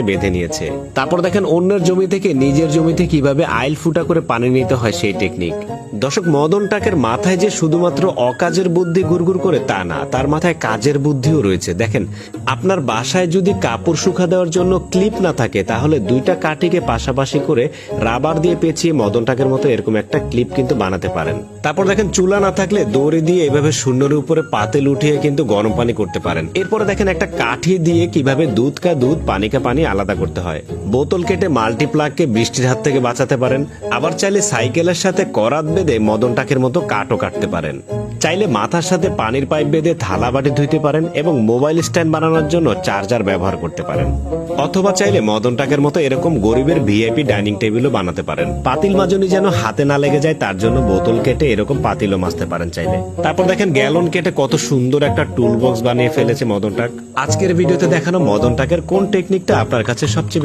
বেঁধে নিয়েছে। তারপর দেখেন অন্যের জমি থেকে নিজের জমিতে কিভাবে আইল ফুটা করে পানি নিতে হয় সেই টেকনিক। দর্শক, মদন টাকের মাথায় যে শুধুমাত্র অকাজের বুদ্ধি গুড়গুড় করে তা না, তার মাথায় কাজের বুদ্ধিও রয়েছে। দেখেন, আপনার বাসায় যদি কাপড় শুকা দেওয়ার জন্য ক্লিপ না থাকে, তাহলে দুইটা কাঠিকে পাশাপাশি করে রাবার দিয়ে পেঁচিয়ে মদন টাকের মতো এরকম একটা ক্লিপ কিন্তু বানাতে পারেন। তারপর দেখেন, চুলা না থাকলে দড়ি দিয়ে এভাবে শূন্যের উপরে পাতিল উঠিয়ে কিন্তু গরম পানি করতে পারেন। এরপরে দেখেন একটা কাঠি দিয়ে কিভাবে দুধ কা দুধ পানি কা পানি আলাদা করতে হয়। বোতল কেটে মাল্টিপ্লাগকে বৃষ্টির হাত থেকে বাঁচাতে পারেন। আবার চাইলে সাইকেলের সাথে করাত বেঁধে মদন টাকের মতো কাঠও কাটতে পারেন। চাইলে মাথার সাথে পানির পাইপ বেঁধে থালা বাটি ধুইতে পারেন এবং মোবাইল স্ট্যান্ড বানানোর জন্য চার্জার ব্যবহার করতে পারেন। অথবা চাইলে মদন টাকের মতো এরকম গরিবের ভিআইপি ডাইনিং টেবিলও বানাতে পারেন। পাতিল মাজনি যেন হাতে না লেগে যায় তার জন্য বোতল কেটে এরকম পাতিলও মাজতে পারেন চাইলে। তারপর দেখেন গ্যালন কেটে কত সুন্দর একটা টুল বক্স বানিয়ে ফেলেছে মদন টাক। আজকের ভিডিওতে দেখানো মদন টাকের কোন টেকনিকটা আপনার কাছে সবচেয়ে